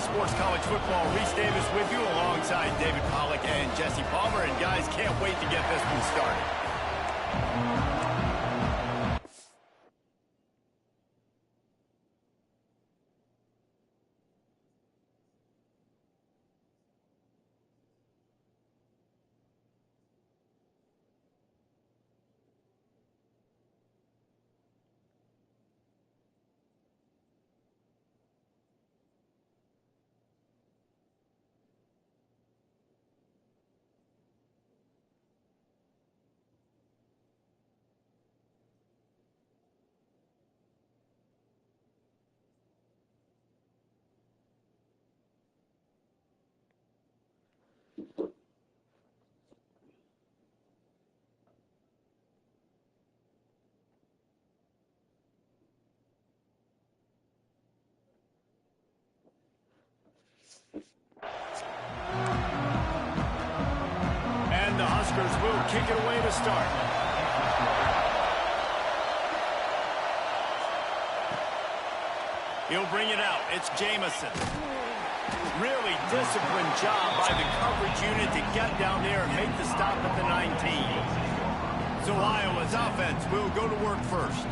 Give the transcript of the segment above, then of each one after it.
Sports College Football. Reese Davis with you alongside David Pollack and Jesse Palmer. And guys, can't wait to get this one started. And the Huskers will kick it away to start. He'll bring it out. It's Jamison. Really disciplined job by the coverage unit to get down there and make the stop at the 19. So Iowa's offense will go to work first.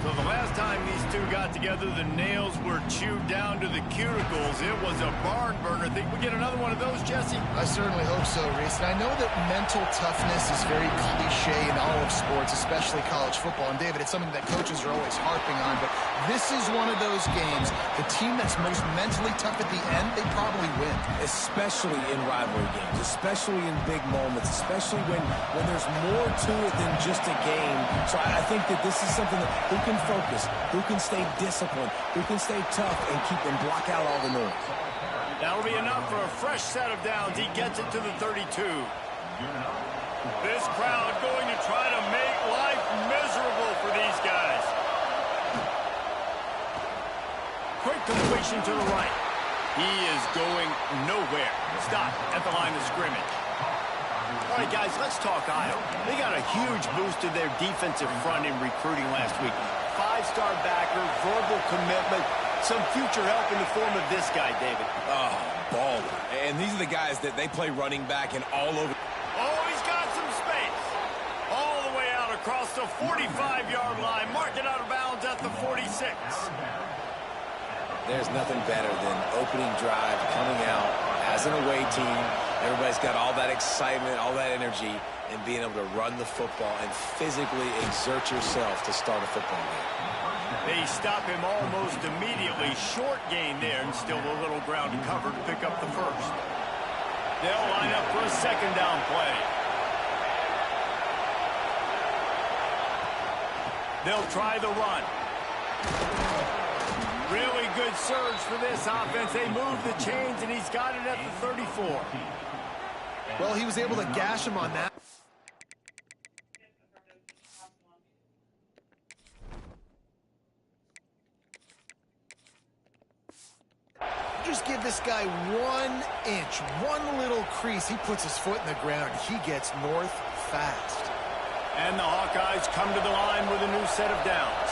So the last time these two got together, the nails were chewed down to the cuticles. It was a barn burner. Think we get another one of those, Jesse? I certainly hope so, Reese. And I know that mental toughness is very cliche in all of sports, especially college football. And, David, it's something that coaches are always harping on. But this is one of those games, the team that's most mentally tough at the end, they probably win. Especially in rivalry games, especially in big moments, especially when there's more to it than just a game. So I think that this is something that who can focus, who can stay disciplined, who can stay tough and keep and block out all the noise. That'll be enough for a fresh set of downs. He gets it to the 32. This crowd going to try to make life miserable for these guys. Quick completion to the right. He is going nowhere. Stop at the line of scrimmage. All right, guys, let's talk Iowa. They got a huge boost to their defensive front in recruiting last week. Five-star backer, verbal commitment, some future help in the form of this guy, David. Oh, baller. And these are the guys that they play running back and all over. Oh, he's got some space. All the way out across the 45-yard line. Mark it out of bounds at the 46. There's nothing better than opening drive, coming out as an away team. Everybody's got all that excitement, all that energy, and being able to run the football and physically exert yourself to start a football game. They stop him almost immediately. Short gain there, and still a little ground to cover to pick up the first. They'll line up for a second down play. They'll try the run. Really good surge for this offense. They move the chains, and he's got it at the 34. Well, he was able to gash him on that. Just give this guy 1 inch, one little crease. He puts his foot in the ground. He gets north fast. And the Hawkeyes come to the line with a new set of downs.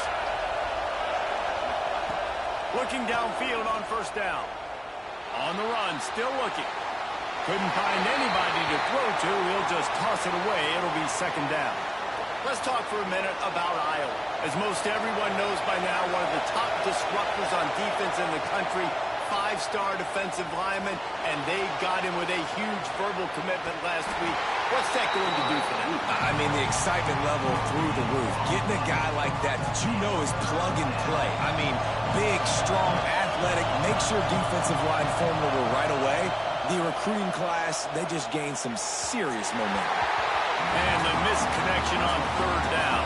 Looking downfield on first down. On the run, still looking. Couldn't find anybody to throw to. He'll just toss it away. It'll be second down. Let's talk for a minute about Iowa. As most everyone knows by now, one of the top disruptors on defense in the country. Five-star defensive lineman, and they got him with a huge verbal commitment last week. What's that going to do for them? I mean, the excitement level through the roof. Getting a guy like that you know is plug and play. I mean, big, strong, athletic, makes your defensive line formidable right away. The recruiting class, they just gained some serious momentum. And the missed connection on third down.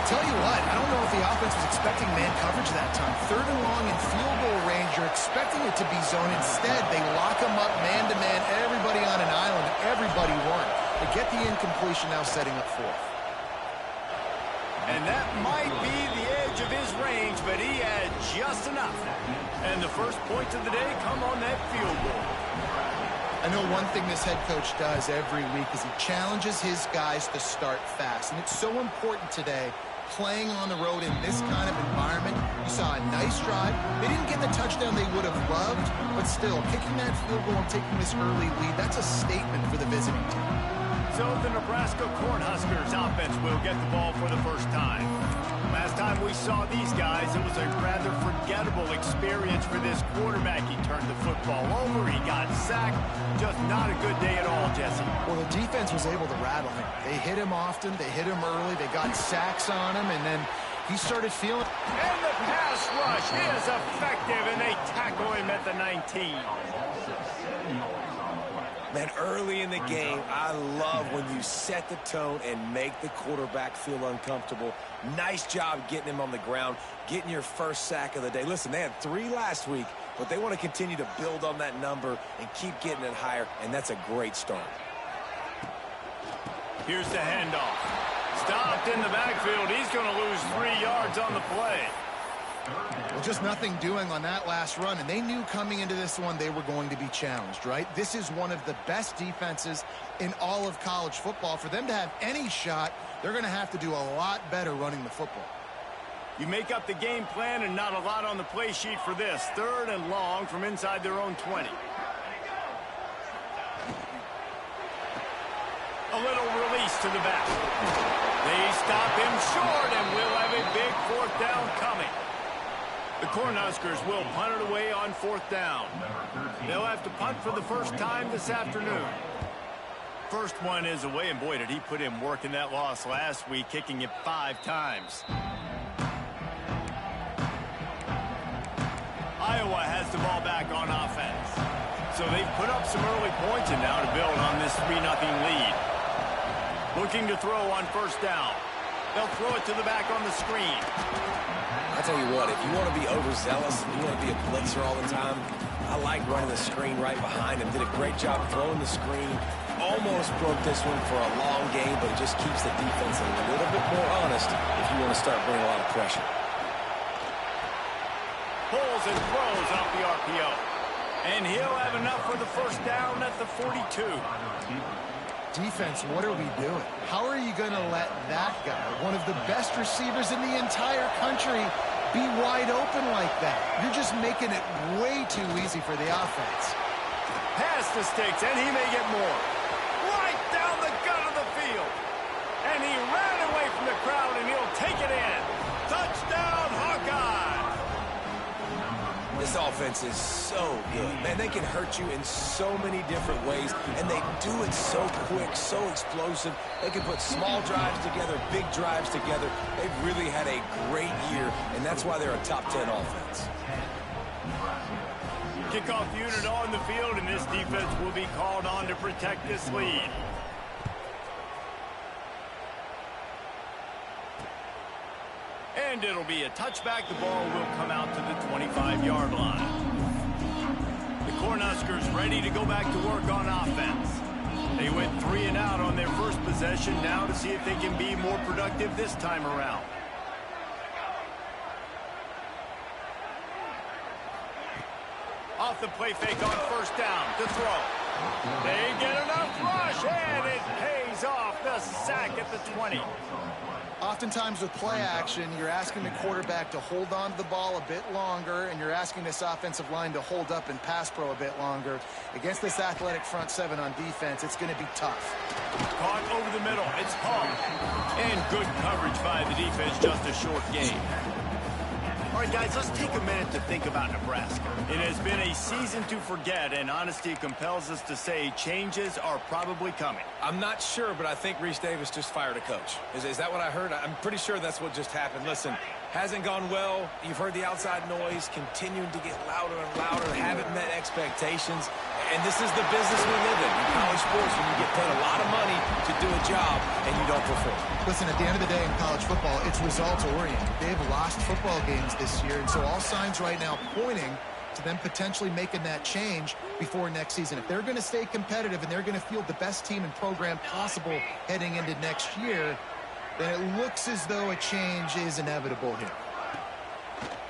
Tell you what, I don't know if the offense was expecting man coverage that time. Third and long in field goal range, you're expecting it to be zone. Instead, they lock them up man-to-man, everybody on an island, everybody won. They get the incompletion, now setting up fourth. And that might be the edge of his range, but he had just enough. And the first points of the day come on that field goal. I know one thing this head coach does every week is he challenges his guys to start fast. And it's so important today, playing on the road in this kind of environment, You saw a nice drive. They didn't get the touchdown they would have loved, but still, kicking that field goal and taking this early lead, that's a statement for the visiting team. So the Nebraska Cornhuskers offense will get the ball for the first time. Last time we saw these guys, it was a rather forgettable experience for this quarterback. He turned the football over, he got sacked. Just not a good day at all, Jesse. Well, the defense was able to rattle him. They hit him often, they hit him early, they got sacks on him, and then he started feeling... And the pass rush is effective, and they tackle him at the 19. Man, early in the game, I love when you set the tone and make the quarterback feel uncomfortable. Nice job getting him on the ground, getting your first sack of the day. Listen, they had 3 last week, but they want to continue to build on that number and keep getting it higher, and that's a great start. Here's the handoff. Stopped in the backfield. He's going to lose 3 yards on the play. Well, just nothing doing on that last run, and they knew coming into this one they were going to be challenged, right? This is one of the best defenses in all of college football. For them to have any shot, they're going to have to do a lot better running the football. You make up the game plan and not a lot on the play sheet for this. 3rd and long from inside their own 20. A little release to the back. They stop him short, and we'll have a big 4th down coming. The Cornhuskers will punt it away on 4th down. They'll have to punt for the first time this afternoon. First one is away, and boy, did he put in work in that loss last week, kicking it 5 times. Iowa has the ball back on offense. So they've put up some early points and now to build on this 3-0 lead. Looking to throw on 1st down. They'll throw it to the back on the screen. I tell you what, if you want to be overzealous, if you want to be a blitzer all the time, I like running the screen right behind him. Did a great job throwing the screen. Almost broke this one for a long game, but it just keeps the defense a little bit more honest if you want to start bringing a lot of pressure. Pulls and throws off the RPO. And he'll have enough for the 1st down at the 42. Defense, what are we doing? How are you going to let that guy, one of the best receivers in the entire country, be wide open like that? You're just making it way too easy for the offense. Pass to Sticks, and he may get more. Right down the gut of the field. And he ran away from the crowd, and he'll take it in. Touchdown, Hawkeye! This offense is so good. Man, they can hurt you in so many different ways, and they do it so quick, so explosive. They can put small drives together, big drives together. They've really had a great year, and that's why they're a top 10 offense. Kickoff unit on the field, and this defense will be called on to protect this lead. And it'll be a touchback. The ball will come out to the 25-yard line. The Cornhuskers ready to go back to work on offense. They went 3 and out on their first possession, now to see if they can be more productive this time around. Off the play fake on 1st down to throw. They get enough rush, and it pays off. The sack at the 20. Oftentimes with play action, you're asking the quarterback to hold on to the ball a bit longer, and you're asking this offensive line to hold up in pass pro a bit longer. Against this athletic front 7 on defense, it's going to be tough. Caught over the middle. It's Hall. And good coverage by the defense, just a short game. All right, guys, let's take a minute to think about Nebraska. It has been a season to forget, and honesty compels us to say changes are probably coming. I'm not sure, but I think Reese Davis just fired a coach. Is that what I heard? I'm pretty sure that's what just happened. Listen, hasn't gone well. You've heard the outside noise continuing to get louder and louder, haven't met expectations. And this is the business we live in college sports, when you get paid a lot of money to do a job and you don't perform. Listen, at the end of the day in college football, it's results-oriented. They've lost football games this year, and so all signs right now pointing to them potentially making that change before next season. If they're going to stay competitive and they're going to field the best team and program possible heading into next year, then it looks as though a change is inevitable here.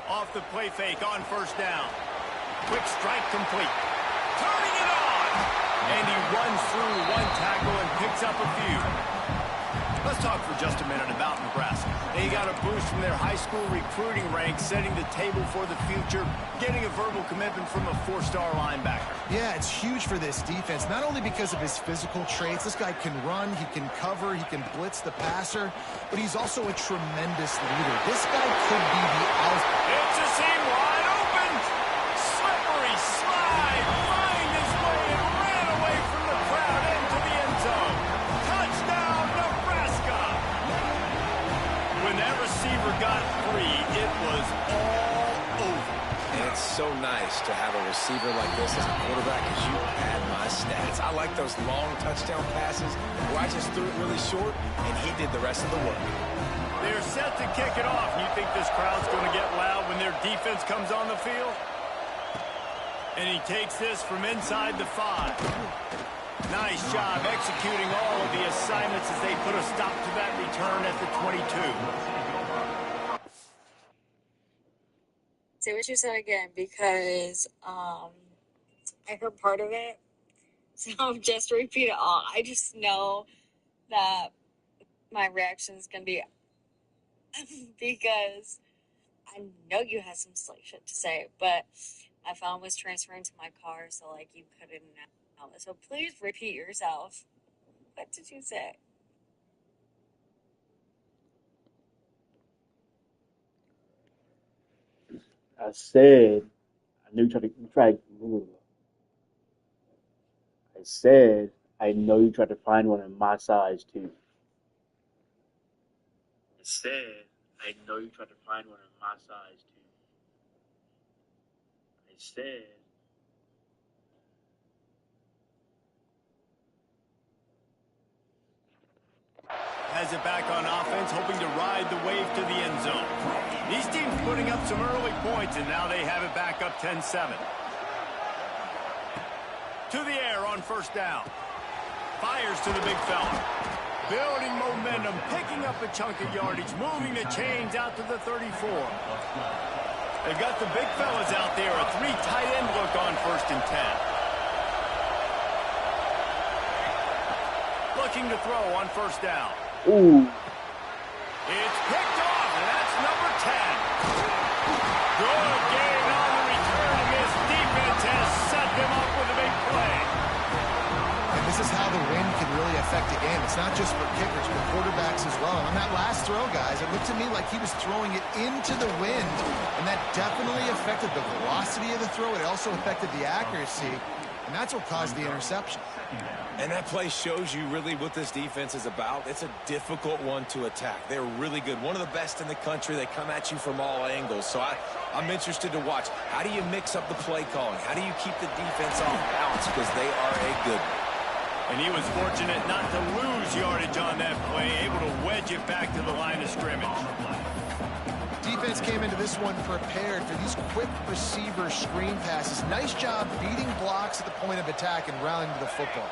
Off the play fake on 1st down. Quick strike complete. Turning it on! And he runs through one tackle and picks up a few. Let's talk for just a minute about Nebraska. They got a boost from their high school recruiting ranks, setting the table for the future, getting a verbal commitment from a 4-star linebacker. Yeah, it's huge for this defense, not only because of his physical traits. This guy can run, he can cover, he can blitz the passer, but he's also a tremendous leader. This guy could be the alpha. It's a seam wide open. Slippery slide. Find his way and ran away from the crowd into the end zone. Touchdown, Nebraska. When that receiver got free, it was all over. And it's so nice to have a receiver like this as a quarterback, as you had my stats. I like those long touchdown passes where I just threw it really short, and he did the rest of the work. They're set to kick it off. You think this crowd's going to get loud when their defense comes on the field? And he takes this from inside the 5. Nice job executing all of the assignments as they put a stop to that return at the 22. Say what you said again, because I heard part of it, so just repeat it all. I just know that my reaction is going to be because I know you had some slick shit to say, but my phone was transferring to my car, so like you couldn't know. So please repeat yourself. What did you say? I said, I knew you tried. I said, I know you tried to find one in my size too. I said, I know you tried to find one in my size too. I said. Has it back on offense, hoping to ride the wave to the end zone. These teams putting up some early points, and now they have it back up 10-7. To the air on first down. Fires to the big fella. Building momentum, picking up a chunk of yardage, moving the chains out to the 34. They've got the big fellas out there, a 3 tight end look on 1st and 10. Looking to throw on first down. Ooh. It's picked off, and that's number 10. Good gain on the return, and this defense has set them up with a big play. And this is how the wind can really affect a game. It's not just for kickers, but quarterbacks as well. And on that last throw, guys, it looked to me like he was throwing it into the wind, and that definitely affected the velocity of the throw. It also affected the accuracy, and that's what caused the interception. And that play shows you really what this defense is about. It's a difficult one to attack. They're really good. One of the best in the country. They come at you from all angles. So I'm interested to watch. How do you mix up the play calling? How do you keep the defense off balance? Because they are a good one. And he was fortunate not to lose yardage on that play, able to wedge it back to the line of scrimmage. Defense came into this one prepared for these quick receiver screen passes. Nice job beating blocks at the point of attack and rallying to the football.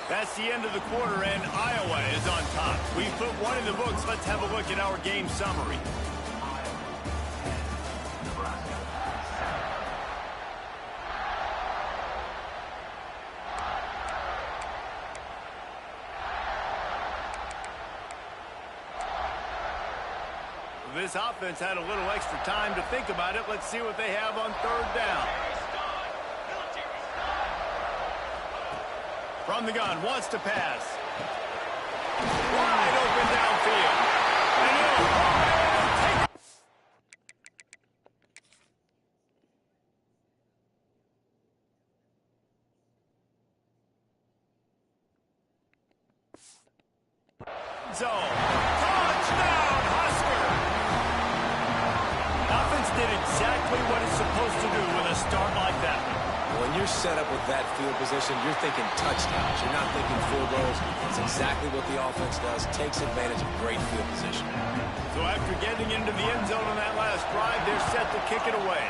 That's the end of the quarter, and Iowa is on top. We've put one in the books. Let's have a look at our game summary. This offense had a little extra time to think about it. Let's see what they have on 3rd down. From the gun, wants to pass. Wide open downfield. And he'll take it. Zone. Touchdown, Husker. Offense did exactly what it's supposed to do with a start like that. When you're set up with that field position, you're thinking touchdowns. You're not thinking field goals. It's exactly what the offense does. Takes advantage of great field position. So after getting into the end zone on that last drive, they're set to kick it away.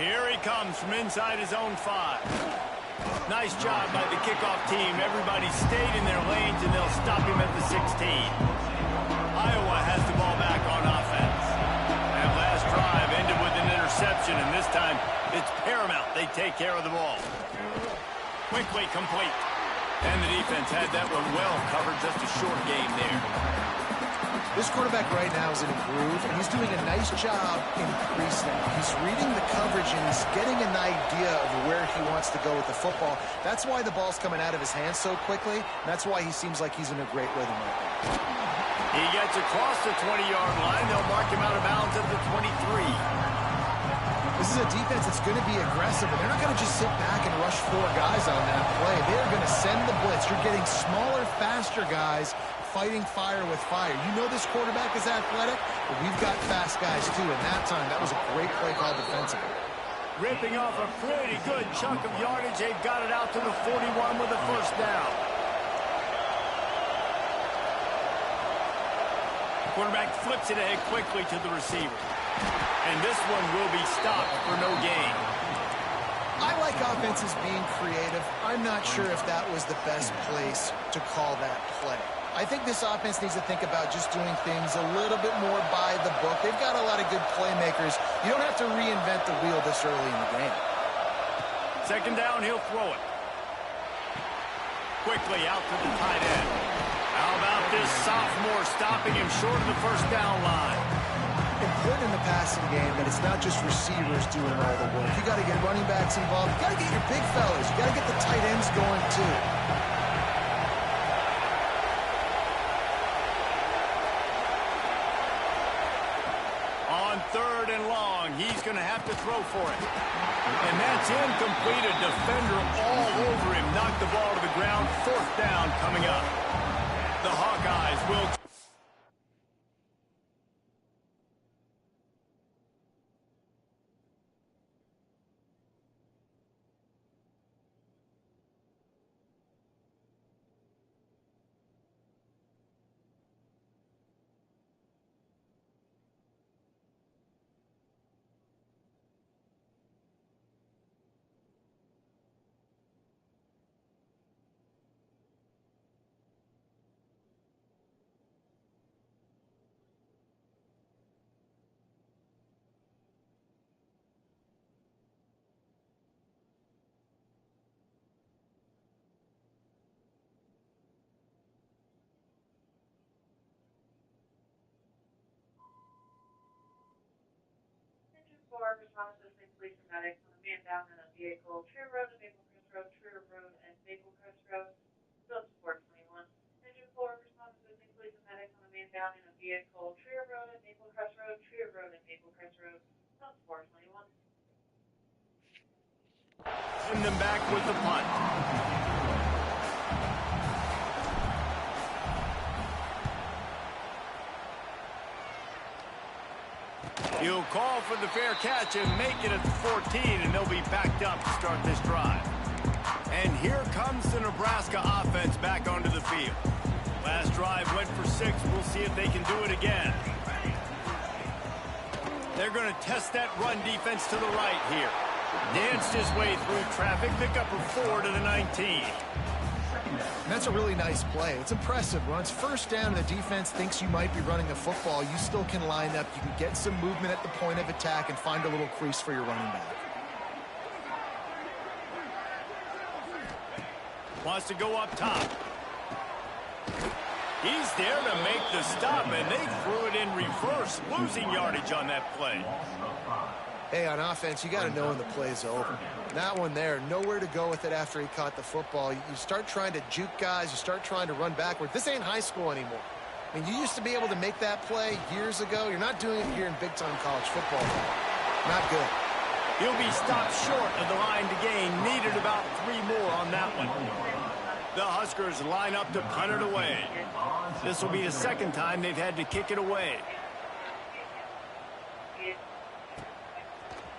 Here he comes from inside his own 5. Nice job by the kickoff team. Everybody stayed in their lanes, and they'll stop him at the 16. Iowa has the ball back on offense. That last drive ended with an interception, and this time it's paramount they take take care of the ball. Quickly complete. And the defense had that one well covered. Just a short game there. This quarterback right now is in a groove, and he's doing a nice job increasing. He's reading the coverage, and he's getting an idea of where he wants to go with the football. That's why the ball's coming out of his hands so quickly, and that's why he seems like he's in a great rhythm right now. He gets across the 20-yard line. They'll mark him out of bounds at the 23. This is a defense that's going to be aggressive, and they're not going to just sit back and rush 4 guys on that play. They're going to send the blitz. You're getting smaller, faster guys fighting fire with fire. You know this quarterback is athletic, but we've got fast guys too, and that time, that was a great play call defensively. Ripping off a pretty good chunk of yardage. They've got it out to the 41 with a first down. Quarterback flips it ahead quickly to the receiver. And this one will be stopped for no gain. I like offenses being creative. I'm not sure if that was the best place to call that play. I think this offense needs to think about just doing things a little bit more by the book. They've got a lot of good playmakers. You don't have to reinvent the wheel this early in the game. Second down, he'll throw it. Quickly out to the tight end. How about this sophomore stopping him short of the first down line? Important in the passing game that it's not just receivers doing all the work. You got to get running backs involved. You got to get your big fellas. You got to get the tight ends going too. On 3rd and long, he's going to have to throw for it. And that's incomplete. A defender all over him. Knocked the ball to the ground. 4th down coming up. The Hawkeyes will... Responses and police and medics on a man down in a vehicle, Trier Road and Maple Crest Road, Trier Road and Maple Crest Road, Field Support 21. Engine 4 responses and police and medics on a man down in a vehicle, Trier Road and Maple Crest Road, Trier Road and Maple Crest Road, Field Support 21. Send them back with the punt. He'll call for the fair catch and make it at the 14, and they'll be backed up to start this drive. And here comes the Nebraska offense back onto the field. Last drive went for 6. We'll see if they can do it again. They're going to test that run defense to the right here. Danced his way through traffic, pick up a 4 to the 19. That's a really nice play. It's impressive. Runs first down, and the defense thinks you might be running the football. You still can line up. You can get some movement at the point of attack and find a little crease for your running back. Wants to go up top. He's there to make the stop, and they threw it in reverse, losing yardage on that play. Hey, on offense, you got to know when the play's over. That one there, nowhere to go with it after he caught the football. You start trying to juke guys. You start trying to run backward. This ain't high school anymore. I mean, you used to be able to make that play years ago. You're not doing it here in big-time college football. Not good. He'll be stopped short of the line to gain. Needed about 3 more on that one. The Huskers line up to punt it away. This will be the second time they've had to kick it away.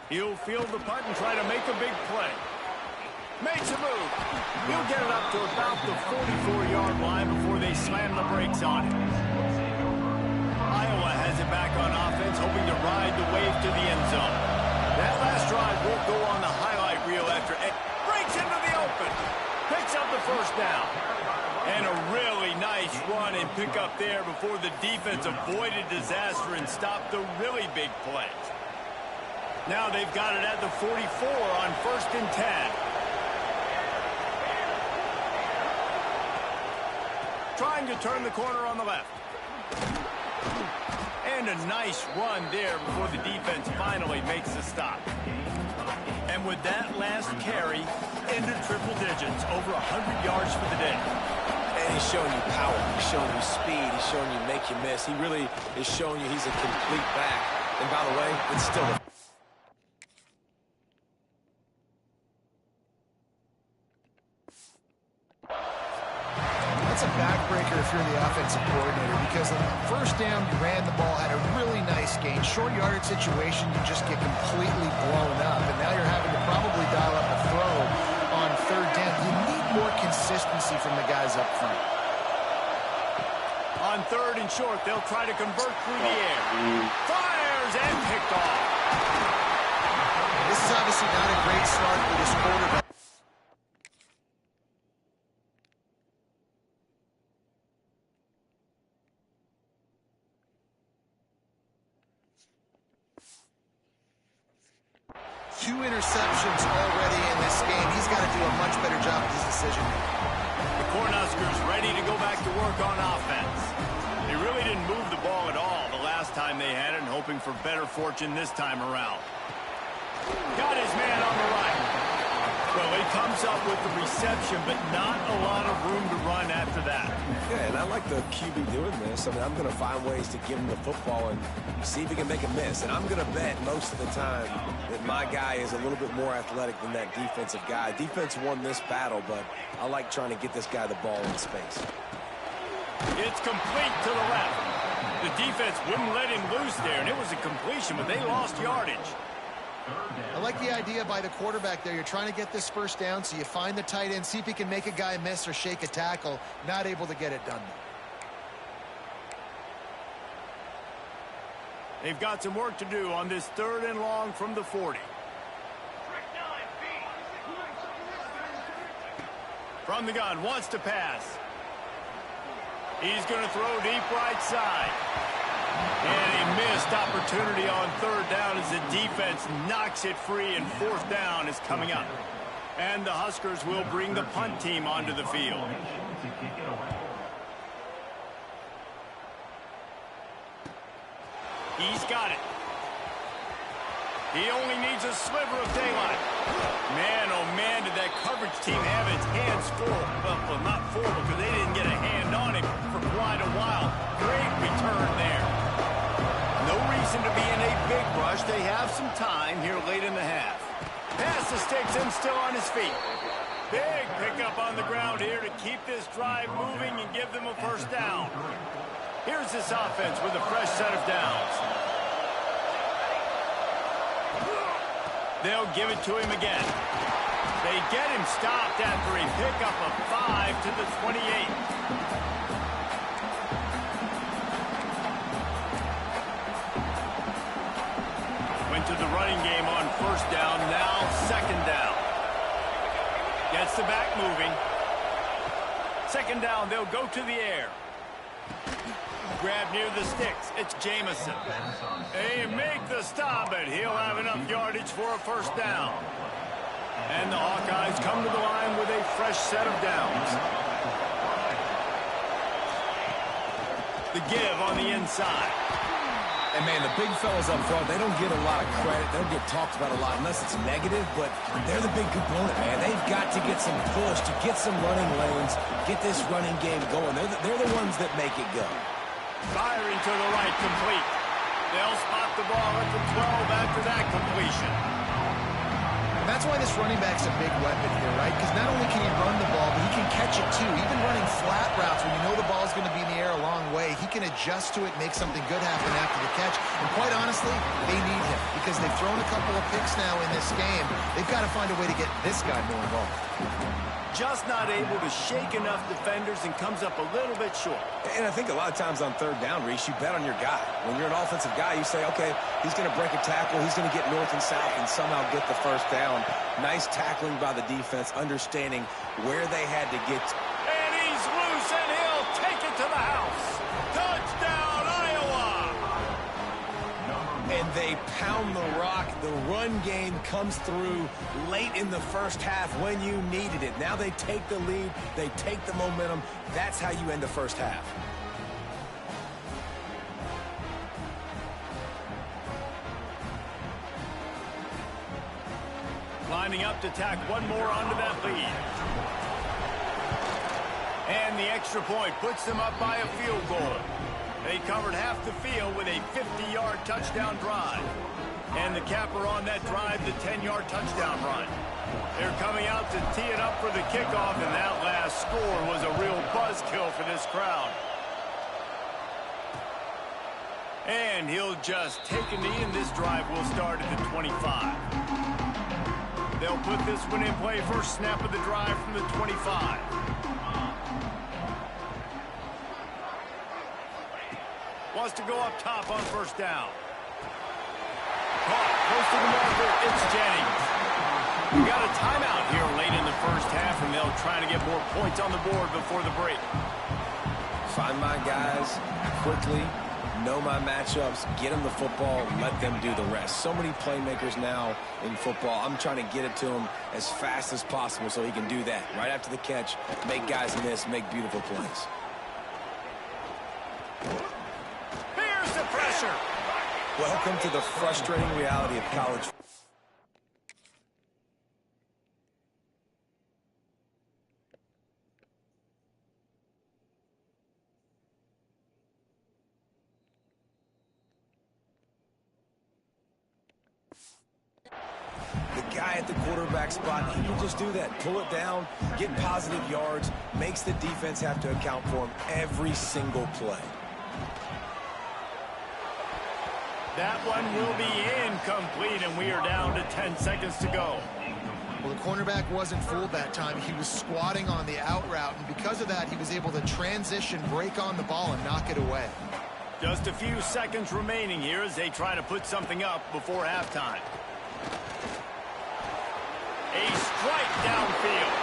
He'll field the punt and try to make a big play. Makes a move. He'll get it up to about the 44-yard line before they slam the brakes on him. Iowa has it back on offense, hoping to ride the wave to the end zone. That last drive won't go on the highlight reel after it breaks into the open. Picks up the first down. And a really nice run and pick up there before the defense avoided disaster and stopped the really big play. Now they've got it at the 44 on 1st and 10. Trying to turn the corner on the left. And a nice run there before the defense finally makes the stop. And with that last carry, into triple digits, over 100 yards for the day. And he's showing you power. He's showing you speed. He's showing you make you miss. He really is showing you he's a complete back. And by the way, it's still a That's a backbreaker if you're the offensive coordinator, because on first down, you ran the ball, had a really nice gain. Short yardage situation, you just get completely blown up, and now you're having to probably dial up a throw on 3rd down. You need more consistency from the guys up front. On 3rd and short, they'll try to convert through the air. Fires and picked off. This is obviously not a great start for this quarterback. Two interceptions already in this game. He's got to do a much better job with his decision making. The Cornhuskers ready to go back to work on offense. They really didn't move the ball at all the last time they had it, and hoping for better fortune this time around. Got his man on the right. Well, he comes up with the reception, but not a lot of room to run after that. Yeah, and I like the QB doing this. I mean, I'm going to find ways to give him the football and see if he can make a miss. And I'm going to bet most of the time that my guy is a little bit more athletic than that defensive guy. Defense won this battle, but I like trying to get this guy the ball in space. It's complete to the left. The defense wouldn't let him loose there, and it was a completion, but they lost yardage. I like the idea by the quarterback there. You're trying to get this first down, so you find the tight end, see if he can make a guy miss or shake a tackle. Not able to get it done, though. They've got some work to do on this 3rd and long from the 40. From the gun, wants to pass. He's going to throw deep right side. And a missed opportunity on 3rd down as the defense knocks it free, and 4th down is coming up. And the Huskers will bring the punt team onto the field. He's got it. He only needs a sliver of daylight. Man, oh man, did that coverage team have its hands full. Well, not full because they didn't get a hand on him for quite a while. Great return there. No reason to be in a big rush. They have some time here late in the half. Pass the sticks and still on his feet. Big pickup on the ground here to keep this drive moving and give them a first down. Here's this offense with a fresh set of downs. They'll give it to him again. They get him stopped after a pickup of 5 to the 28. Went to the running game on 1st down, now 2nd down. Gets the back moving. 2nd down, they'll go to the air. Grab near the sticks. It's Jamison. They make the stop, but he'll have enough yardage for a first down. And the Hawkeyes come to the line with a fresh set of downs. The give on the inside. And, man, the big fellas up front, they don't get a lot of credit. They don't get talked about a lot unless it's negative, but they're the big component, man. They've got to get some push, to get some running lanes, get this running game going. They're the ones that make it go. Firing to the right, complete. They'll spot the ball at the 12 after that completion. That's why this running back's a big weapon here, right? Because not only can he run the ball, but he can catch it too. Even running flat routes when you know the ball's going to be in the air a long way, he can adjust to it, make something good happen after the catch. And quite honestly, they need him because they've thrown a couple of picks now in this game. They've got to find a way to get this guy more involved. Just not able to shake enough defenders and comes up a little bit short. And I think a lot of times on 3rd down, Reese, you bet on your guy. When you're an offensive guy, you say, okay, he's going to break a tackle, he's going to get north and south and somehow get the first down. Nice tackling by the defense, understanding where they had to get. And he's loose, and he'll take it to the house. Touchdown, Iowa! And and they pound the rock. The run game comes through late in the first half when you needed it. Now they take the lead. They take the momentum. That's how you end the first half. Lining up to tack one more onto that lead. And the extra point puts them up by a field goal. They covered half the field with a 50-yard touchdown drive. And the capper on that drive, the 10-yard touchdown run. They're coming out to tee it up for the kickoff, and that last score was a real buzzkill for this crowd. And he'll just take a knee, and this drive will start at the 25. They'll put this one in play. First snap of the drive from the 25. Wants to go up top on first down. Caught close to the marker. It's Jennings. We got a timeout here late in the first half, and they'll try to get more points on the board before the break. Find my guys quickly. Know my matchups, get them the football, let them do the rest. So many playmakers now in football. I'm trying to get it to him as fast as possible so he can do that. Right after the catch, make guys miss, make beautiful plays. Here's the pressure. Welcome to the frustrating reality of college. Guy at the quarterback spot, he can just do that. Pull it down, get positive yards, makes the defense have to account for him every single play. That one will be incomplete, and we are down to 10 seconds to go. Well, the cornerback wasn't fooled that time. He was squatting on the out route, and because of that, he was able to transition, break on the ball, and knock it away. Just a few seconds remaining here as they try to put something up before halftime. A strike downfield.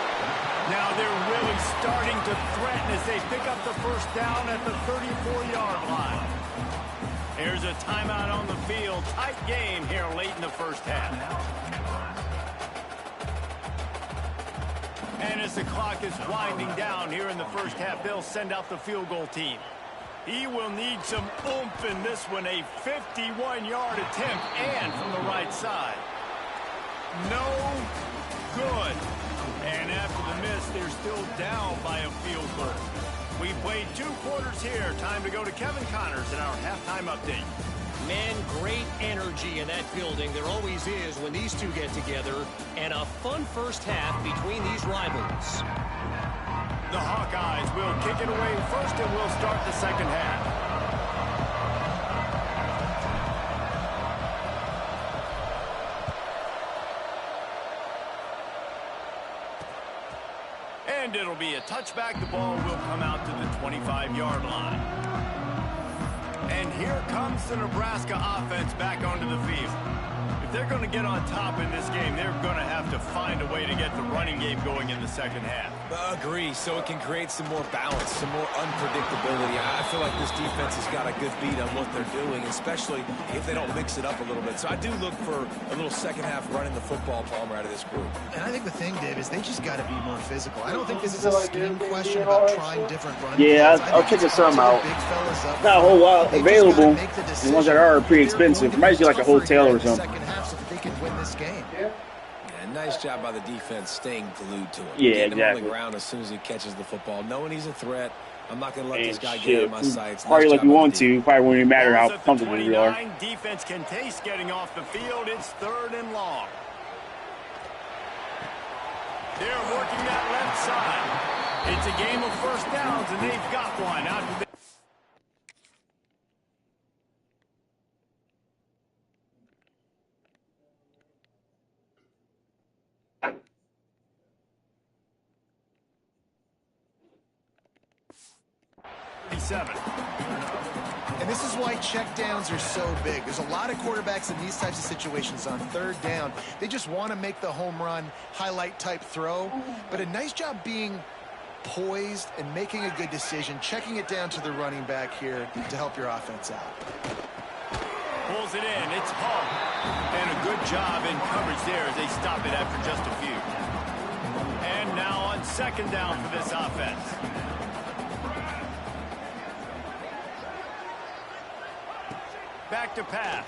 Now they're really starting to threaten as they pick up the first down at the 34-yard line. Here's a timeout on the field. Tight game here late in the first half. And as the clock is winding down here in the first half, they'll send out the field goal team. He will need some oomph in this one. A 51-yard attempt and from the right side. No good. And after the miss, they're still down by a field goal. We played 2 quarters here. Time to go to Kevin Connors in our halftime update. Man, great energy in that building. There always is when these two get together. And a fun first half between these rivals. The Hawkeyes will kick it away first, and we'll start the second half. And it'll be a touchback. The ball will come out to the 25-yard line. And here comes the Nebraska offense back onto the field. If they're going to get on top in this game, they're going to have to find a way to get the running game going in the second half. Agree, so it can create some more balance, some more unpredictability. I feel like this defense has got a good beat on what they're doing, especially if they don't mix it up a little bit. So I do look for a little second half running the football Palmer out of this group. And I think the thing, Dave, is they just got to be more physical. I don't think this is a scheme question about trying different runs. Yeah, I'll check some out. Not a whole lot available. The ones that are pretty expensive. It might be like a hotel or something. So that they can win this game. Yeah, nice job by the defense staying glued to him. Yeah, getting exactly. him on the ground as soon as he catches the football, knowing he's a threat. I'm not going to let this guy get in my sights. Probably like you want to. Probably won't even matter how comfortable you are. Defense can taste getting off the field. It's 3rd and long. They're working that left side. It's a game of first downs, and they've got one out of the 7. And this is why checkdowns are so big. There's a lot of quarterbacks in these types of situations on 3rd down. They just want to make the home run, highlight type throw. But a nice job being poised and making a good decision, checking it down to the running back here to help your offense out. Pulls it in. It's Hall. And a good job in coverage there as they stop it after just a few. And now on second down for this offense. Back to pass.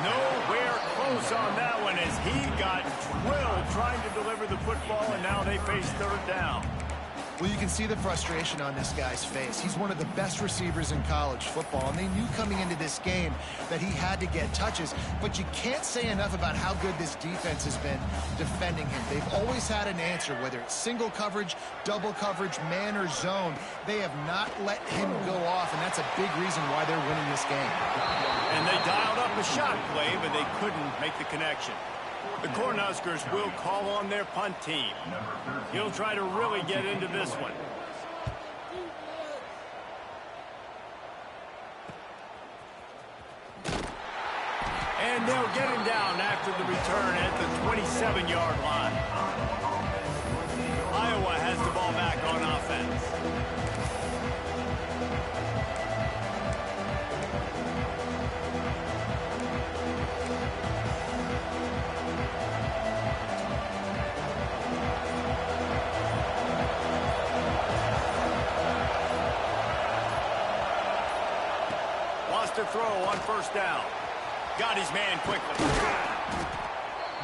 Nowhere close on that one as he got drilled trying to deliver the football, and now they face third down. Well, you can see the frustration on this guy's face. He's one of the best receivers in college football, and they knew coming into this game that he had to get touches, but you can't say enough about how good this defense has been defending him. They've always had an answer, whether it's single coverage, double coverage, man or zone. They have not let him go off, and that's a big reason why they're winning this game. And they dialed up a shot play, but they couldn't make the connection. The Cornhuskers will call on their punt team. He'll try to really get into this one. And they'll get him down after the return at the 27-yard line. Iowa has the ball back on offense. To throw on first down. Got his man quickly.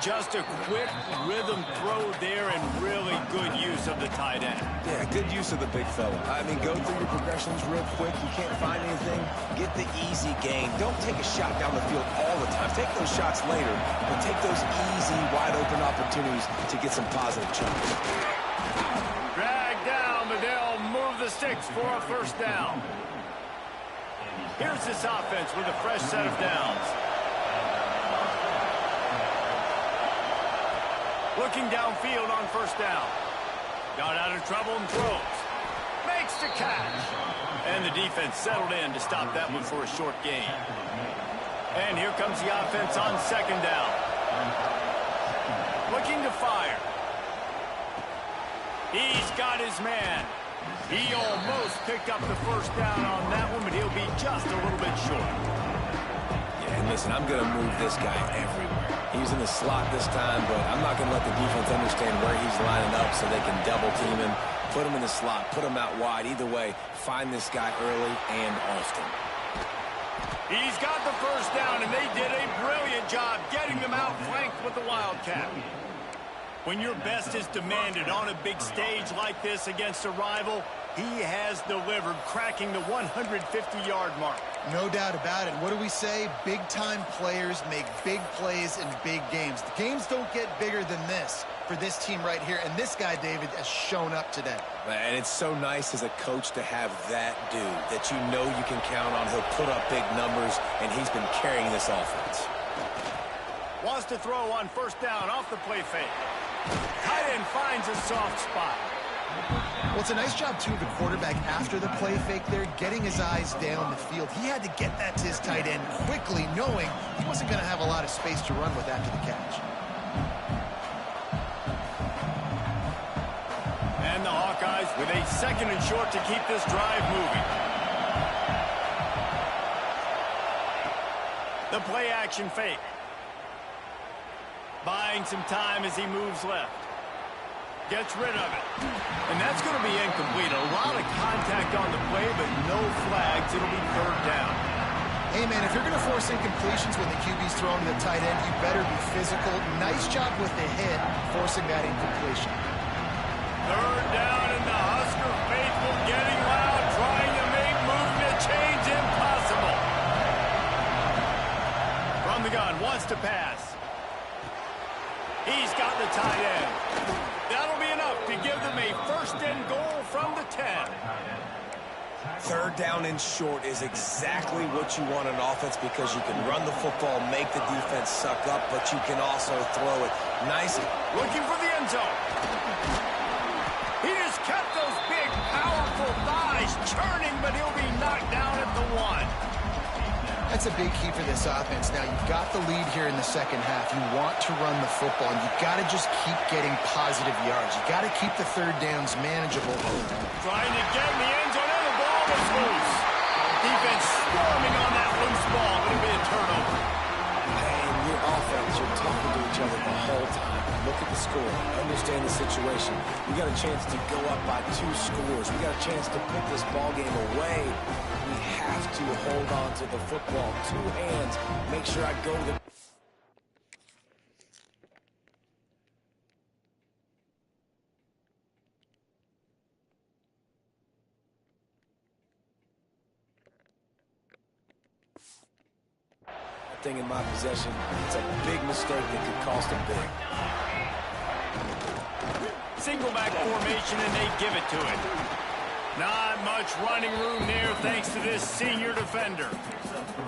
Just a quick rhythm throw there and really good use of the tight end. Yeah, good use of the big fella. I mean, go through your progressions real quick. You can't find anything. Get the easy gain. Don't take a shot down the field all the time. Take those shots later, but take those easy, wide-open opportunities to get some positive chunks. Drag down, but they'll move the sticks for a first down. Here's this offense with a fresh set of downs. Looking downfield on first down. Got out of trouble and throws. Makes the catch. And the defense settled in to stop that one for a short gain. And here comes the offense on second down. Looking to fire. He's got his man. He almost picked up the first down on that one, but he'll be just a little bit short. Yeah, and listen, I'm going to move this guy everywhere. He's in the slot this time, but I'm not going to let the defense understand where he's lining up so they can double team him, put him in the slot, put him out wide. Either way, find this guy early and often. He's got the first down, and they did a brilliant job getting them out flanked with the Wildcat. When your best is demanded on a big stage like this against a rival, he has delivered, cracking the 150-yard mark. No doubt about it. What do we say? Big-time players make big plays in big games. The games don't get bigger than this for this team right here, and this guy, David, has shown up today. And it's so nice as a coach to have that dude that you know you can count on. He'll put up big numbers, and he's been carrying this offense. Wants to throw on first down off the play fake. Tight end finds a soft spot. Well, it's a nice job, too, of the quarterback after the play fake there, getting his eyes down the field. He had to get that to his tight end quickly, knowing he wasn't going to have a lot of space to run with after the catch. And the Hawkeyes with a second and short to keep this drive moving. The play action fake. Buying some time as he moves left. Gets rid of it. And that's going to be incomplete. A lot of contact on the play, but no flags. It'll be third down. Hey, man, if you're going to force incompletions when the QB's throwing to the tight end, you better be physical. Nice job with the hit, forcing that incompletion. Third down, and the Husker faithful getting loud, trying to make moving a change impossible. From the gun, wants to pass. He's got the tight end. That'll be enough to give them a first and goal from the 10. Third down and short is exactly what you want on offense because you can run the football, make the defense suck up, but you can also throw it nice. Looking for the end zone. He just kept those big, powerful thighs churning, but he'll be knocked down at the 1. That's a big key for this offense. Now, you've got the lead here in the second half. You want to run the football, and you've got to just keep getting positive yards. You've got to keep the third downs manageable. Trying to get in the end zone, and the ball is loose. Defense storming on that loose ball. whole time. Look at the score. Understand the situation. We got a chance to go up by 2 scores. We got a chance to put this ball game away. We have to hold on to the football. 2 hands. Make sure I go to the... thing in my possession. It's a big mistake that could cost them big. Single back formation, and they give it to it. Not much running room there thanks to this senior defender.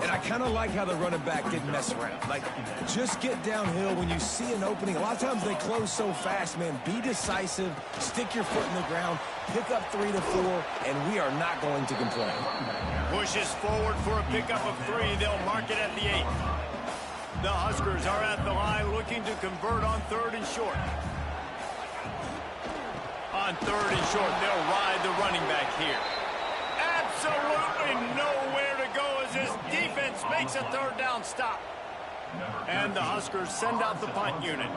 And I kind of like how the running back didn't mess around. Like, just get downhill when you see an opening. A lot of times they close so fast, man. Be decisive, stick your foot in the ground, pick up 3 to 4, and we are not going to complain. Pushes forward for a pickup of 3. They'll mark it at the 8. The Huskers are at the line looking to convert on 3rd and short. On 3rd and short, they'll ride the running back here. Absolutely nowhere to go as this defense makes a 3rd down stop. And the Huskers send out the punt unit.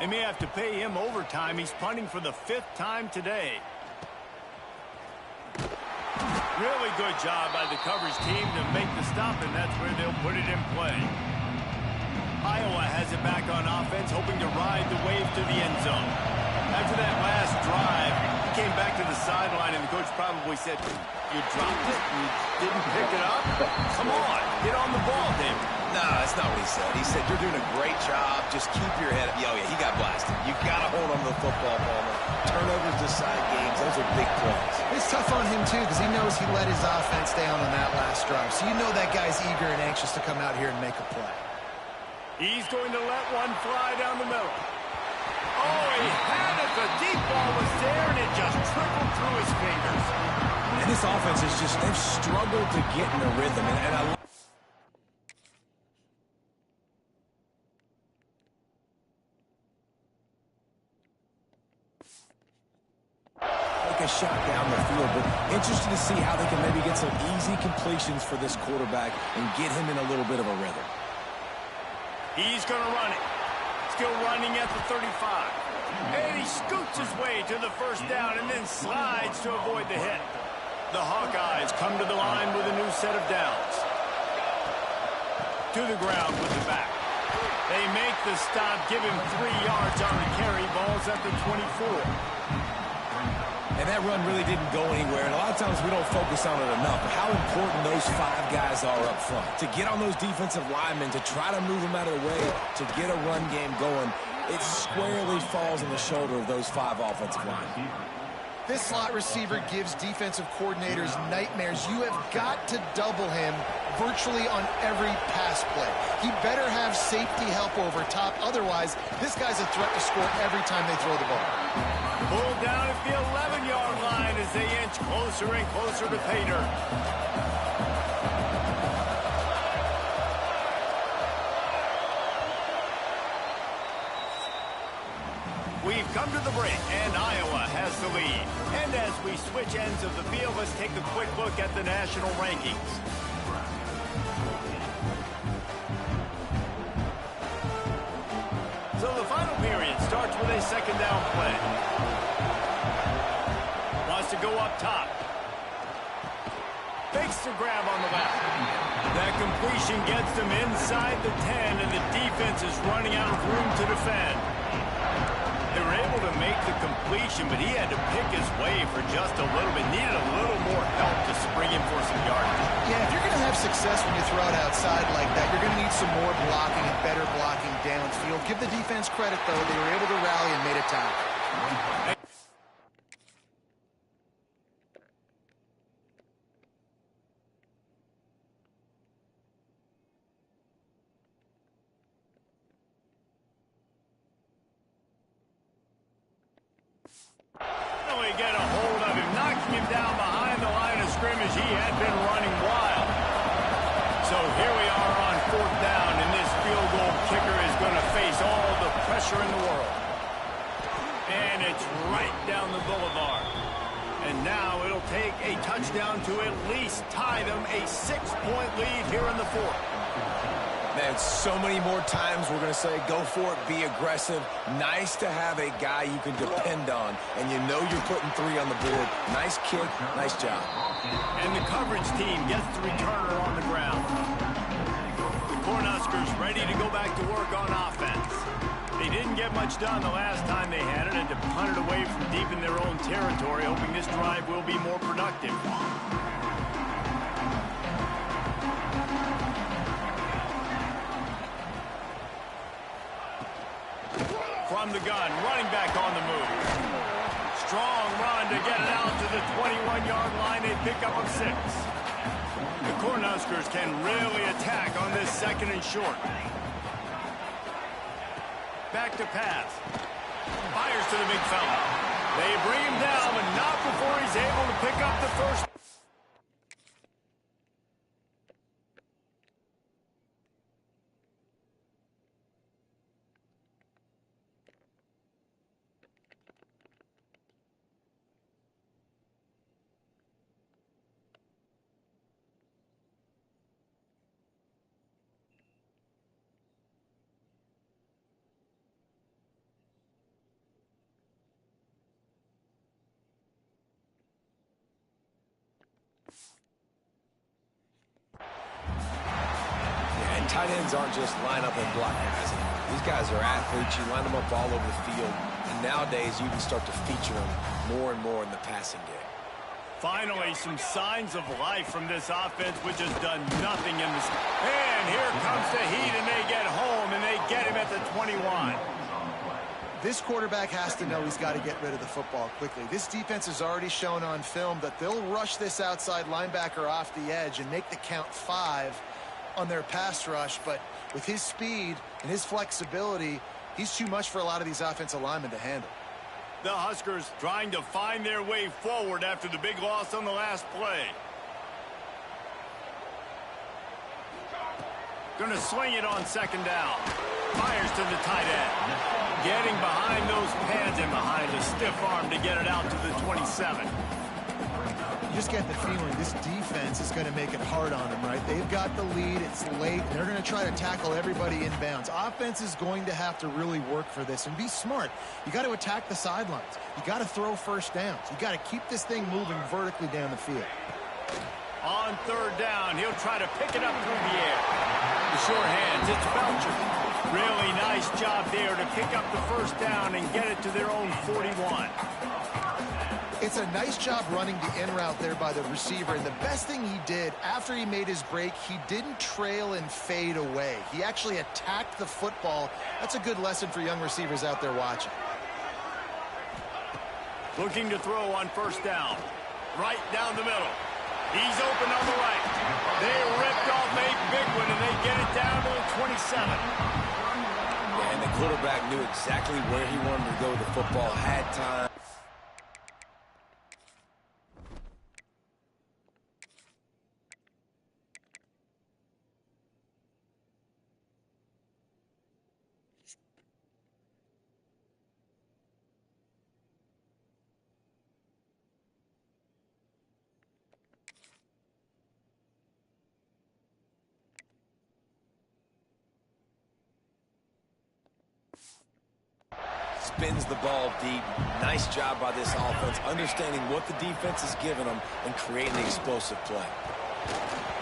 They may have to pay him overtime. He's punting for the 5th time today. Really good job by the coverage team to make the stop, and that's where they'll put it in play. Iowa has it back on offense, hoping to ride the wave to the end zone. After that last drive, he came back to the sideline, and the coach probably said, "You dropped it? You didn't pick it up? Come on, get on the ball, David." No, that's not what he said. He said, "You're doing a great job. Just keep your head up." Oh, yeah, he got blasted. You got to hold on to the football, Palmer. Turnovers decide games. Those are big plays. It's tough on him, too, because he knows he let his offense down on that last drive. So you know that guy's eager and anxious to come out here and make a play. He's going to let one fly down the middle. Oh, he had it. The deep ball was there, and it just trickled through his fingers. And this offense is just, they've struggled to get in a rhythm. And I take a shot down the field, but interested to see how they can maybe get some easy completions for this quarterback and get him in a little bit of a rhythm. He's going to run it. Still running at the 35. And he scoots his way to the 1st down and then slides to avoid the hit. The Hawkeyes come to the line with a new set of downs. To the ground with the back. They make the stop, give him 3 yards on the carry. Ball's at the 24. And that run really didn't go anywhere. And a lot of times we don't focus on it enough. But how important those 5 guys are up front. To get on those defensive linemen, to try to move them out of the way, to get a run game going, it squarely falls on the shoulder of those 5 offensive linemen. This slot receiver gives defensive coordinators nightmares. You have got to double him virtually on every pass play. He better have safety help over top. Otherwise, this guy's a threat to score every time they throw the ball. Pulled down at the 11-yard line as they inch closer and closer to pay dirt. We've come to the break, and Iowa has the lead. And as we switch ends of the field, let's take a quick look at the national rankings. So the final period starts with a 2nd down play. Wants to go up top. Fakes the grab on the left. That completion gets them inside the 10, and the defense is running out of room to defend. They were able to make the completion, but he had to pick his way for just a little bit. Needed a little more help to spring him for some yardage. Yeah, if you're going to have success when you throw it outside like that, you're going to need some more blocking and better blocking downfield. Give the defense credit, though. They were able to rally and made a tackle. Finally get a hold of him, knocking him down behind the line of scrimmage. He had been running wild. So here we are on 4th down, and this field goal kicker is going to face all the pressure in the world. And it's right down the boulevard. And now it'll take a touchdown to at least tie them a 6-point lead here in the 4th. Man, so many more times we're going to say go for it, be aggressive. Nice to have a guy you can depend on, and you know you're putting 3 on the board. Nice kick, nice job. And the coverage team gets the returner on the ground. The Cornhuskers ready to go back to work on offense. They didn't get much done the last time they had it, and to punt it away from deep in their own territory, hoping this drive will be more productive. From the gun, running back on the move. Strong run to get it out to the 21-yard line. They pick up a 6. The Cornhuskers can really attack on this 2nd and short. Back to pass. Fires to the big fella. They bring him down, but not before he's able to pick up the first. Tight ends aren't just line up and block guys. These guys are athletes. You line them up all over the field. And nowadays, you can start to feature them more and more in the passing game. Finally, some signs of life from this offense, which has done nothing in this. And here comes the heat, and they get home, and they get him at the 21. This quarterback has to know he's got to get rid of the football quickly. This defense has already shown on film that they'll rush this outside linebacker off the edge and make the count 5 on their pass rush, but with his speed and his flexibility, he's too much for a lot of these offensive linemen to handle. The Huskers trying to find their way forward after the big loss on the last play. Going to swing it on 2nd down. Fires to the tight end. Getting behind those pads and behind a stiff arm to get it out to the 27. You just get the feeling this defense is going to make it hard on them, right? They've got the lead. It's late. And they're going to try to tackle everybody inbounds. Offense is going to have to really work for this and be smart. You got to attack the sidelines. You got to throw first downs. You got to keep this thing moving vertically down the field. On 3rd down, he'll try to pick it up through the air. The short hands, it's Belcher. Really nice job there to pick up the first down and get it to their own 41. It's a nice job running the in route there by the receiver, and the best thing he did after he made his break, he didn't trail and fade away. He actually attacked the football. That's a good lesson for young receivers out there watching. Looking to throw on 1st down. Right down the middle. He's open on the right. They ripped off a big one, and they get it down to the 27. And the quarterback knew exactly where he wanted to go with the football, had time. Spins the ball deep. Nice job by this offense, understanding what the defense is giving them and creating an explosive play.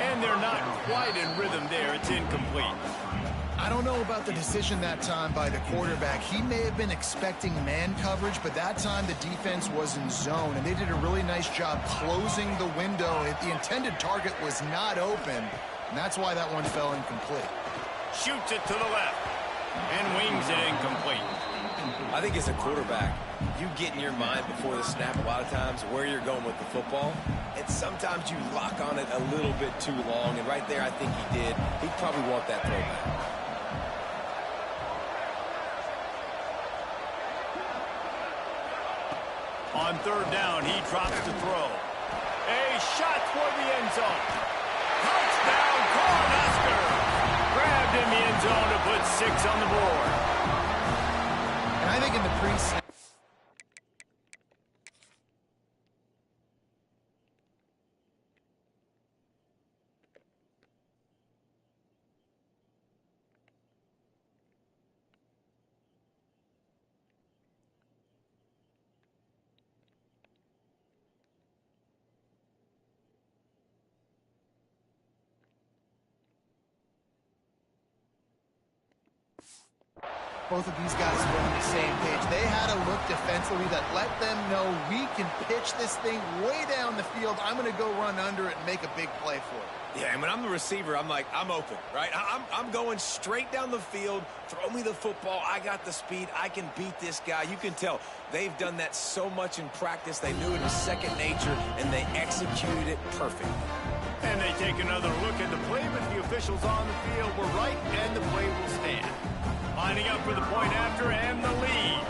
And they're not quite in rhythm there. It's incomplete. I don't know about the decision that time by the quarterback. He may have been expecting man coverage, but that time the defense was in zone, and they did a really nice job closing the window. The intended target was not open, and that's why that one fell incomplete. Shoots it to the left and wings it incomplete. I think as a quarterback, you get in your mind before the snap a lot of times where you're going with the football, and sometimes you lock on it a little bit too long, and right there I think he did. He'd probably want that throwback. On 3rd down, he drops the throw. A shot toward the end zone. Touchdown, Cornhuskers! Grabbed in the end zone to put 6 on the board. And I think in the preseason, Both of these guys were on the same page. They had a look defensively that let them know we can pitch this thing way down the field. I'm going to go run under it and make a big play for it. Yeah, and when I'm the receiver, I'm like, I'm open, right? I'm going straight down the field. Throw me the football. I got the speed. I can beat this guy. You can tell they've done that so much in practice. They knew it was second nature, and they executed it perfectly. And they take another look at the play, but the officials on the field were right, and the play will stand. Lining up for the point after and the lead.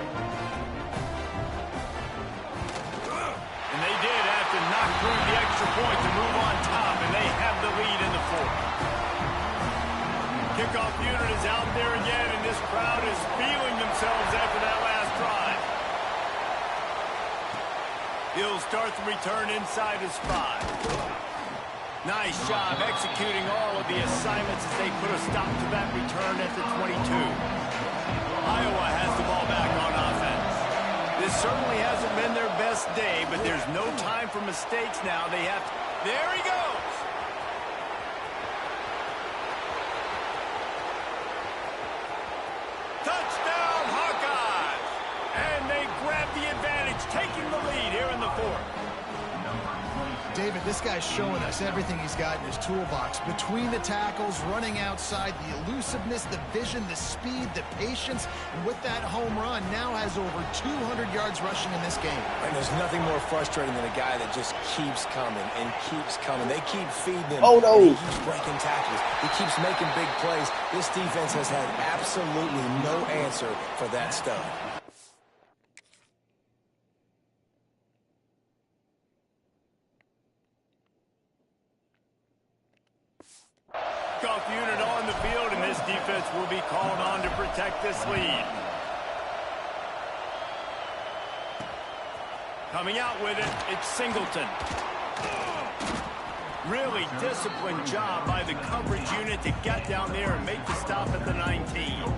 And they did have to knock through the extra point to move on top, and they have the lead in the fourth. Kickoff unit is out there again, and this crowd is feeling themselves after that last drive. He'll start the return inside his 5. Nice job executing all of the assignments as they put a stop to that return at the 22. Iowa has the ball back on offense. This certainly hasn't been their best day, but there's no time for mistakes now. They have to... There he goes! Touchdown, Hawkeyes! And they grab the advantage, taking the lead here in the fourth. David, this guy's showing us everything he's got in his toolbox. Between the tackles, running outside, the elusiveness, the vision, the speed, the patience. And with that home run, now has over 200 yards rushing in this game. And there's nothing more frustrating than a guy that just keeps coming and keeps coming. They keep feeding him. Oh, no. He keeps breaking tackles. He keeps making big plays. This defense has had absolutely no answer for that stud. Kickoff unit on the field, and this defense will be called on to protect this lead. Coming out with it, it's Singleton. Really disciplined job by the coverage unit to get down there and make the stop at the 19.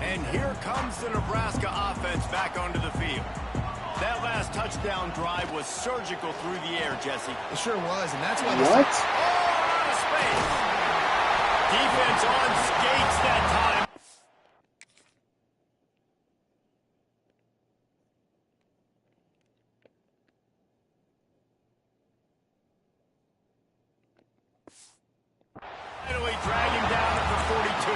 And here comes the Nebraska offense back onto the field. That last touchdown drive was surgical through the air, Jesse. It sure was, and that's why... What? Oh, out of space. Defense on skates that time. Finally dragging down at the 42.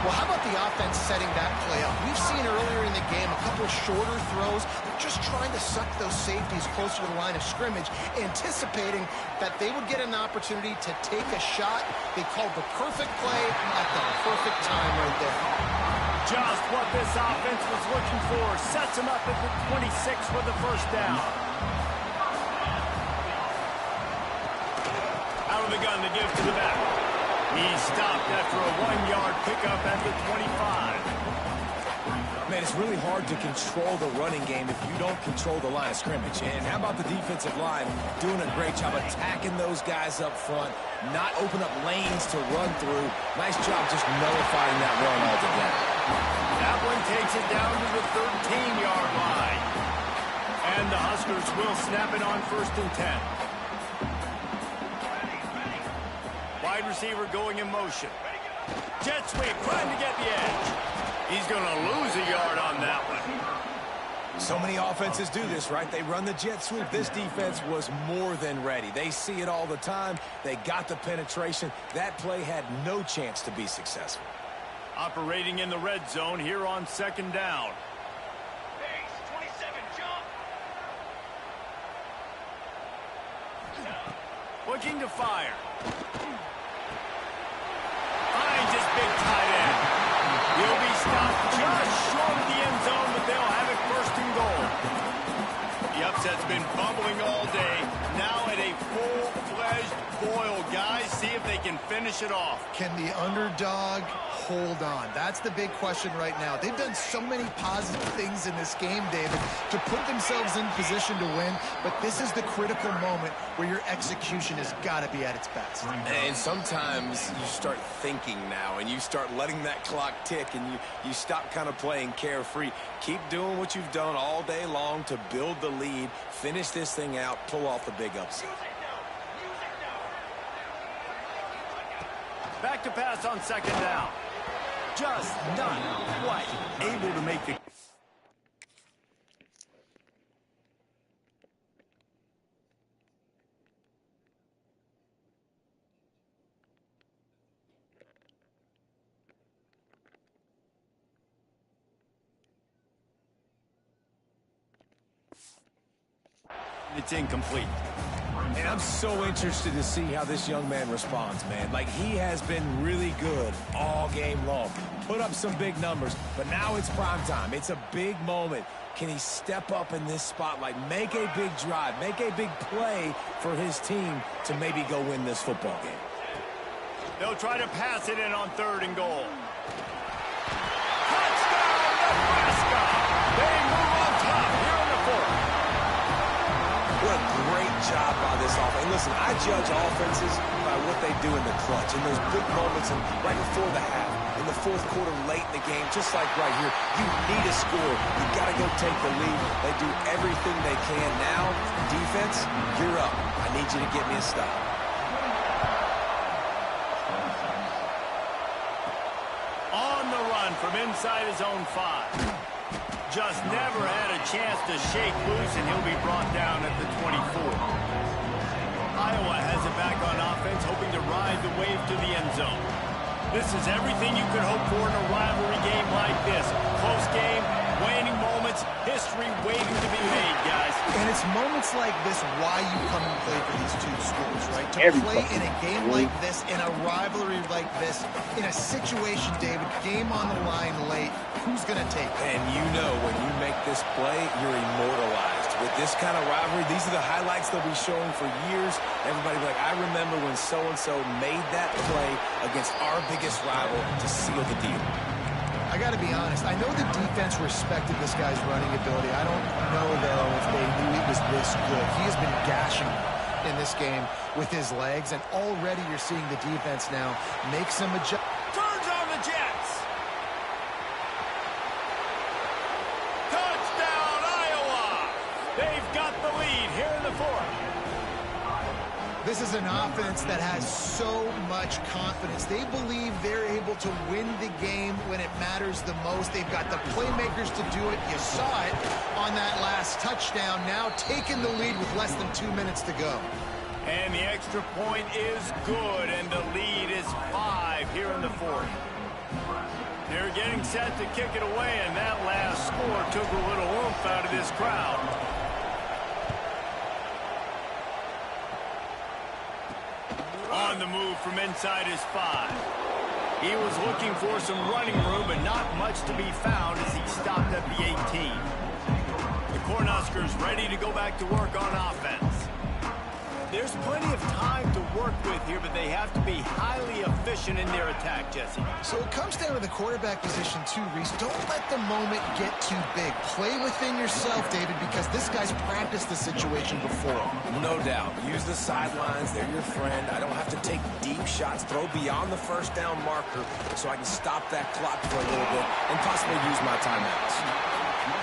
Well, how about the offense setting that play up? We've seen earlier in the game a couple of shorter throws, just trying to suck those safeties closer to the line of scrimmage, anticipating that they would get an opportunity to take a shot. They called the perfect play at the perfect time right there. Just what this offense was looking for. Sets him up at the 26 for the first down. Out of the gun to give to the back. He's stopped after a 1-yard pickup at the 25. Man, it's really hard to control the running game if you don't control the line of scrimmage. And how about the defensive line doing a great job attacking those guys up front, not open up lanes to run through. Nice job just nullifying that run altogether. That one takes it down to the 13-yard line. And the Huskers will snap it on 1st and 10. Wide receiver going in motion. Jet sweep, trying to get the edge. He's going to lose a yard on that one. So many offenses do this, right? They run the jet sweep. This defense was more than ready. They see it all the time. They got the penetration. That play had no chance to be successful. Operating in the red zone here on 2nd down. Base, 27, jump. Looking to fire. Finds his big tight end. He'll be stopped just short of the end zone, but they'll have it 1st and goal. The upset's been bubbling all day. Now at a full-fledged boil. Guys, see if they can finish it off. Can the underdog hold on? That's the big question right now. They've done so many positive things in this game, David, to put themselves in position to win, but this is the critical moment where your execution has got to be at its best. And sometimes you start thinking now, and you start letting that clock tick, and you stop kind of playing carefree. Keep doing what you've done all day long to build the lead, finish this thing out, pull off the big upset. Back to pass on 2nd down. just not quite able to make the... It's incomplete. And I'm so interested to see how this young man responds, man. Like, he has been really good all game long. Put up some big numbers, but now it's prime time. It's a big moment. Can he step up in this spotlight, make a big drive, make a big play for his team to maybe go win this football game? They'll try to pass it in on 3rd and goal. Touchdown, Nebraska! They move on top here in the 4th. What a great job by this offense. And listen, I judge offenses by what they do in the clutch, in those big moments and right before the half, in the 4th quarter, late in the game, just like right here. You need a score. You got to go take the lead. They do everything they can. Now, defense, you're up. I need you to get me a stop. On the run from inside his own 5. Just never had a chance to shake loose, and he'll be brought down at the 24. Iowa has it back on offense, hoping to ride the wave to the end zone. This is everything you could hope for in a rivalry game like this. Close game, waning moments, history waiting to be made, guys. And it's moments like this why you come and play for these two schools, right? To play in a game like this, in a rivalry like this, in a situation, David, game on the line late, who's going to take it? And you know when you make this play, you're immortalized. With this kind of rivalry, these are the highlights they'll be showing for years. Everybody will be like, I remember when so-and-so made that play against our biggest rival to seal the deal. I got to be honest. I know the defense respected this guy's running ability. I don't know, though, if they knew he was this good. He has been gashing in this game with his legs, and already you're seeing the defense now make some adjustments. Turns on the Jets. Touchdown, Iowa. They've got the lead here in the 4th. This is an offense that has so much confidence. They believe they're able to win the game when it matters the most. They've got the playmakers to do it. You saw it on that last touchdown. Now taking the lead with less than 2 minutes to go. And the extra point is good, and the lead is 5 here in the 4th. They're getting set to kick it away, and that last score took a little oomph out of this crowd. On the move from inside his 5. He was looking for some running room, but not much to be found as he stopped at the 18. The Cornhuskers ready to go back to work on offense. There's plenty of time to work with here, but they have to be highly efficient in their attack, Jesse. So it comes down to the quarterback position too, Reese. Don't let the moment get too big. Play within yourself, David, because this guy's practiced the situation before. No doubt. Use the sidelines. They're your friend. I don't have to take deep shots. Throw beyond the 1st down marker so I can stop that clock for a little bit and possibly use my timeouts.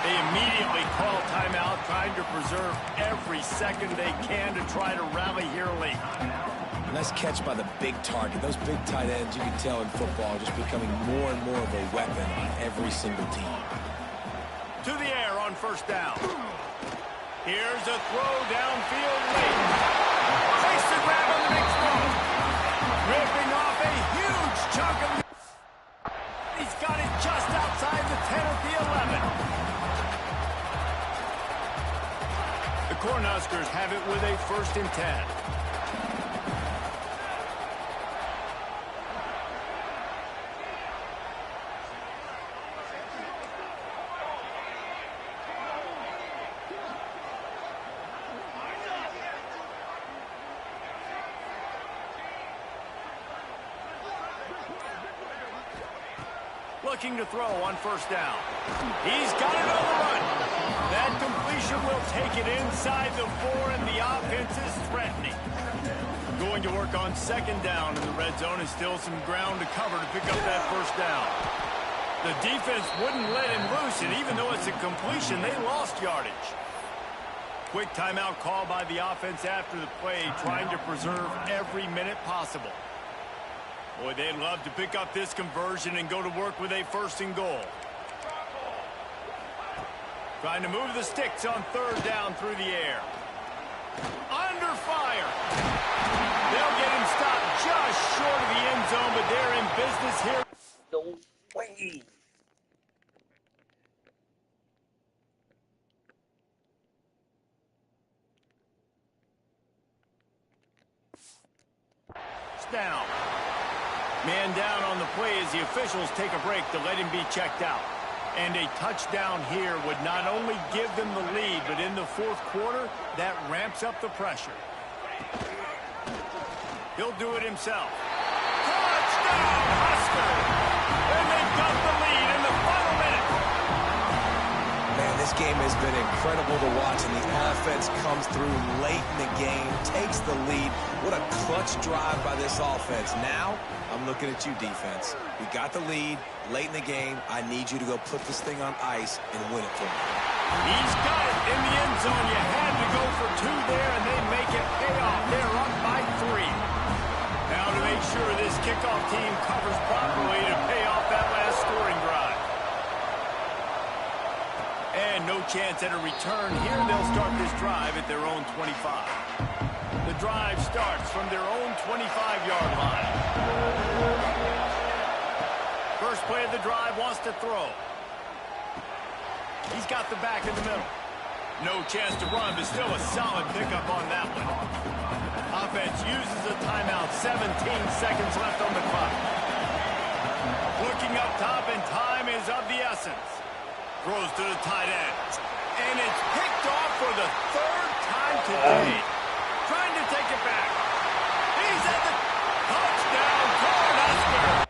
They immediately call timeout, trying to preserve every second they can to try to rally here late. Nice catch by the big target. Those big tight ends, you can tell in football, are just becoming more and more of a weapon on every single team. To the air on 1st down. Here's a throw downfield late. Takes the grab on the big throw. Ripping off a huge chunk of... He's got it just outside the 10 at the 11. The Cornhuskers have it with a 1st and 10. Looking to throw on 1st down. He's got it on the run. That completion will take it inside the 4, and the offense is threatening. Going to work on 2nd down in the red zone, and still some ground to cover to pick up that 1st down. The defense wouldn't let him loose, and even though it's a completion, they lost yardage. Quick timeout call by the offense after the play, trying to preserve every minute possible. Boy, they'd love to pick up this conversion and go to work with a 1st and goal. Trying to move the sticks on 3rd down through the air. Under fire. They'll get him stopped just short of the end zone, but they're in business here. No way. Down. Man down on the play as the officials take a break to let him be checked out. And a touchdown here would not only give them the lead, but in the 4th quarter, that ramps up the pressure. He'll do it himself. Touchdown, Husker! And they've got the lead in the final minute. Man, this game has been incredible to watch, and the offense comes through late in the game, takes the lead. What a clutch drive by this offense. Now, I'm looking at you, defense. We got the lead late in the game. I need you to go put this thing on ice and win it for me. He's got it in the end zone. You had to go for 2 there, and they make it pay off. They're up by 3. Now to make sure this kickoff team covers properly to pay off that last scoring drive. And no chance at a return here. They'll start this drive at their own 25. The drive starts from their own 25-yard line. First play of the drive wants to throw. He's got the back in the middle. No chance to run, but still a solid pickup on that one. Offense uses a timeout. 17 seconds left on the clock. Looking up top, and time is of the essence. Throws to the tight end. And it's picked off for the 3rd time today. Trying to take it back. He's at the touchdown. Cornhusker.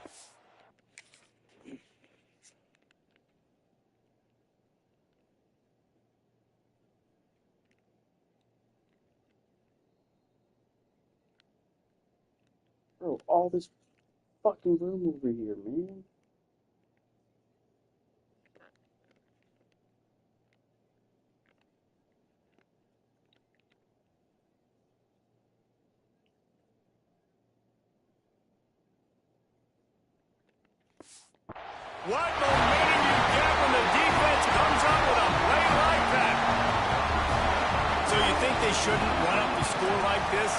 Bro, all this fucking room over here, man. What momentum you get when the defense comes up with a play like that. So you think they shouldn't run up the score like this?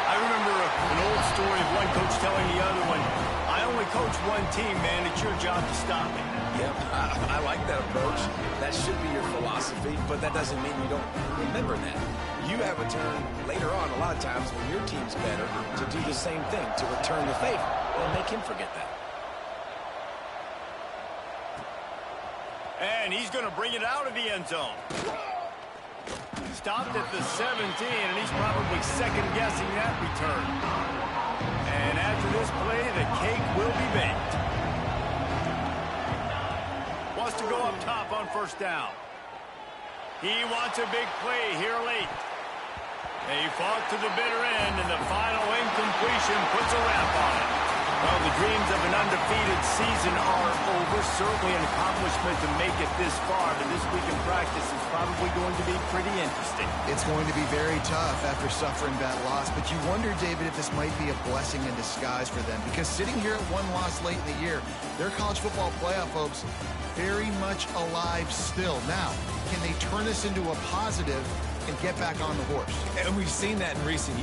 I remember an old story of one coach telling the other one, I only coach one team, man. It's your job to stop me. Yep, I like that approach. That should be your philosophy, but that doesn't mean you don't remember that. You have a turn later on, a lot of times, when your team's better, to do the same thing, to return the favor. Well, make him forget that. And he's going to bring it out of the end zone. Stopped at the 17, and he's probably second-guessing that return. And after this play, the cake will be baked. Wants to go up top on 1st down. He wants a big play here late. They fought to the bitter end, and the final incompletion puts a wrap on it. Well, the dreams of an undefeated season are over. Certainly an accomplishment to make it this far, but this week in practice is probably going to be pretty interesting. It's going to be very tough after suffering that loss, but you wonder, David, if this might be a blessing in disguise for them, because sitting here at 1 loss late in the year, their college football playoff hopes very much alive still. Now, can they turn this into a positive and get back on the horse? And we've seen that in recent